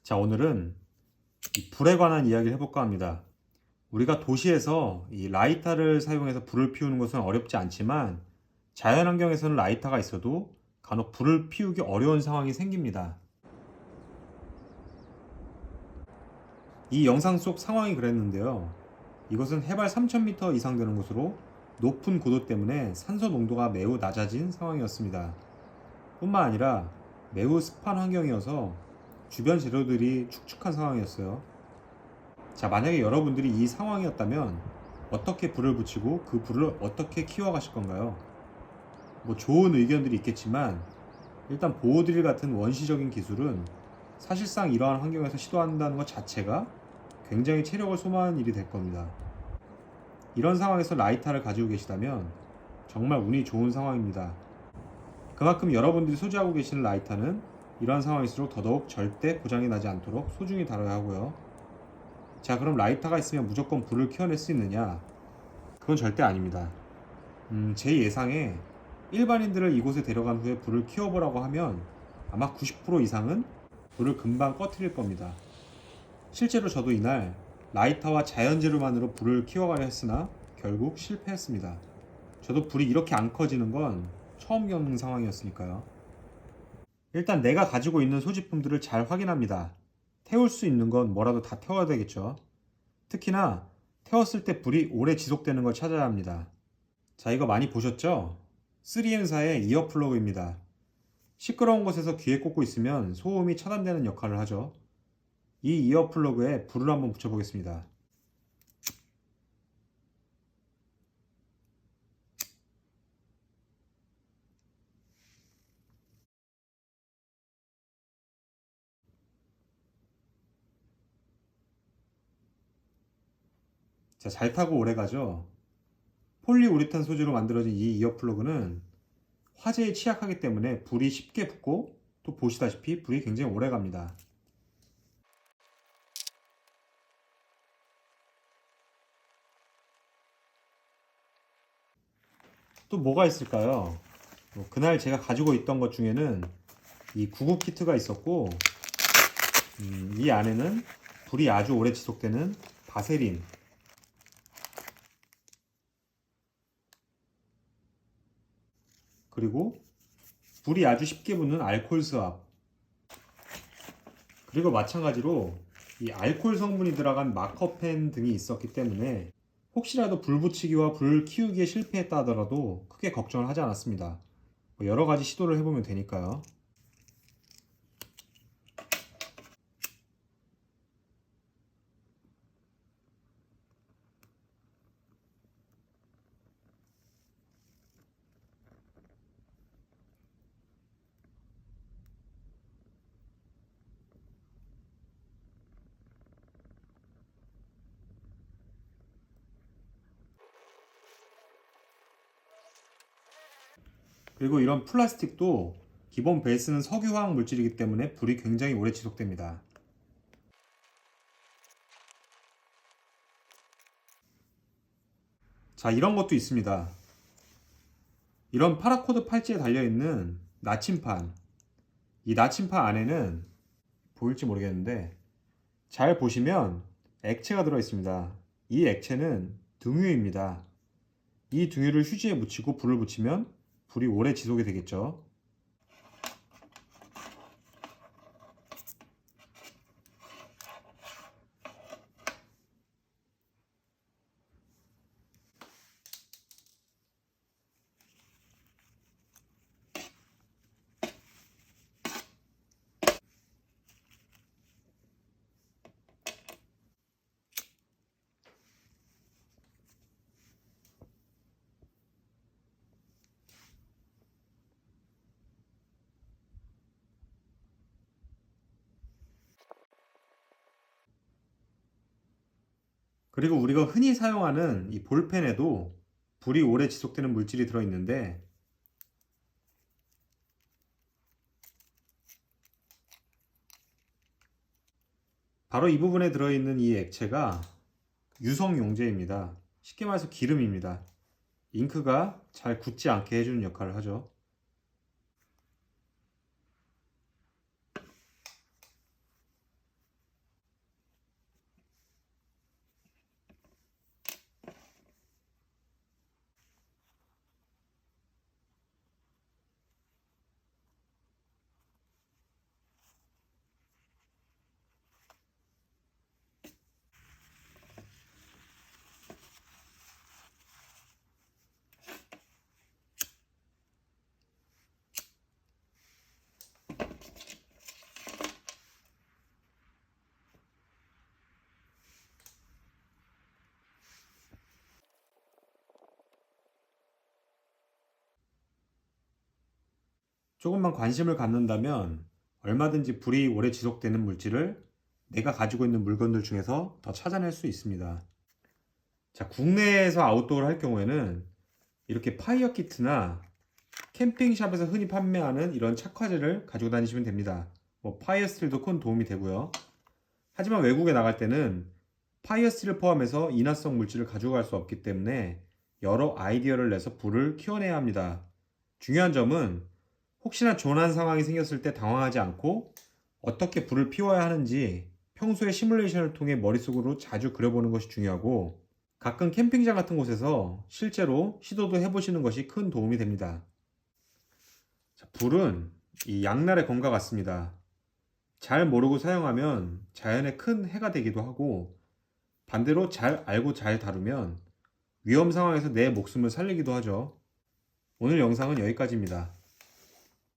자, 오늘은 이 불에 관한 이야기를 해볼까 합니다. 우리가 도시에서 이 라이터를 사용해서 불을 피우는 것은 어렵지 않지만 자연환경에서는 라이터가 있어도 간혹 불을 피우기 어려운 상황이 생깁니다. 이 영상 속 상황이 그랬는데요. 이것은 해발 3000m 이상 되는 곳으로 높은 고도 때문에 산소 농도가 매우 낮아진 상황이었습니다. 뿐만 아니라 매우 습한 환경이어서 주변 재료들이 축축한 상황이었어요. 자, 만약에 여러분들이 이 상황이었다면 어떻게 불을 붙이고 그 불을 어떻게 키워가실 건가요? 뭐 좋은 의견들이 있겠지만 일단 보호드릴 같은 원시적인 기술은 사실상 이러한 환경에서 시도한다는 것 자체가 굉장히 체력을 소모하는 일이 될 겁니다. 이런 상황에서 라이터를 가지고 계시다면 정말 운이 좋은 상황입니다. 그만큼 여러분들이 소지하고 계시는 라이터는 이러한 상황일수록 더더욱 절대 고장이 나지 않도록 소중히 다뤄야 하고요. 자, 그럼 라이터가 있으면 무조건 불을 켜낼 수 있느냐? 그건 절대 아닙니다. 제 예상에 일반인들을 이곳에 데려간 후에 불을 키워보라고 하면 아마 90% 이상은 불을 금방 꺼트릴 겁니다. 실제로 저도 이날 라이터와 자연재료만으로 불을 키워가려 했으나 결국 실패했습니다. 저도 불이 이렇게 안 커지는 건 처음 겪는 상황이었으니까요. 일단 내가 가지고 있는 소지품들을 잘 확인합니다. 태울 수 있는 건 뭐라도 다 태워야 되겠죠. 특히나 태웠을 때 불이 오래 지속되는 걸 찾아야 합니다. 자, 이거 많이 보셨죠? 3M사의 이어 플러그입니다. 시끄러운 곳에서 귀에 꽂고 있으면 소음이 차단되는 역할을 하죠. 이 이어 플러그에 불을 한번 붙여보겠습니다. 자, 잘 타고 오래 가죠? 폴리우레탄 소재로 만들어진 이 이어 플러그는 화재에 취약하기 때문에 불이 쉽게 붙고 또 보시다시피 불이 굉장히 오래 갑니다. 또 뭐가 있을까요? 그날 제가 가지고 있던 것 중에는 이 구급 키트가 있었고, 이 안에는 불이 아주 오래 지속되는 바세린, 그리고 불이 아주 쉽게 붙는 알코올 수압, 그리고 마찬가지로 이 알코올 성분이 들어간 마커펜 등이 있었기 때문에 혹시라도 불 붙이기와 불 키우기에 실패했다 하더라도 크게 걱정을 하지 않았습니다. 여러 가지 시도를 해보면 되니까요. 그리고 이런 플라스틱도 기본 베이스는 석유화학 물질이기 때문에 불이 굉장히 오래 지속됩니다. 자, 이런 것도 있습니다. 이런 파라코드 팔찌에 달려있는 나침판. 이 나침판 안에는 보일지 모르겠는데 잘 보시면 액체가 들어있습니다. 이 액체는 등유입니다. 이 등유를 휴지에 묻히고 불을 붙이면 불이 오래 지속이 되겠죠. 그리고 우리가 흔히 사용하는 이 볼펜에도 불이 오래 지속되는 물질이 들어있는데 바로 이 부분에 들어있는 이 액체가 유성용제입니다. 쉽게 말해서 기름입니다. 잉크가 잘 굳지 않게 해주는 역할을 하죠. 조금만 관심을 갖는다면 얼마든지 불이 오래 지속되는 물질을 내가 가지고 있는 물건들 중에서 더 찾아낼 수 있습니다. 자, 국내에서 아웃도어를 할 경우에는 이렇게 파이어 키트나 캠핑샵에서 흔히 판매하는 이런 착화제를 가지고 다니시면 됩니다. 파이어 스틸도 큰 도움이 되고요. 하지만 외국에 나갈 때는 파이어 스틸을 포함해서 인화성 물질을 가져갈 수 없기 때문에 여러 아이디어를 내서 불을 키워내야 합니다. 중요한 점은 혹시나 조난 상황이 생겼을 때 당황하지 않고 어떻게 불을 피워야 하는지 평소에 시뮬레이션을 통해 머릿속으로 자주 그려보는 것이 중요하고, 가끔 캠핑장 같은 곳에서 실제로 시도도 해보시는 것이 큰 도움이 됩니다. 자, 불은 이 양날의 검과 같습니다. 잘 모르고 사용하면 자연에 큰 해가 되기도 하고, 반대로 잘 알고 잘 다루면 위험 상황에서 내 목숨을 살리기도 하죠. 오늘 영상은 여기까지입니다.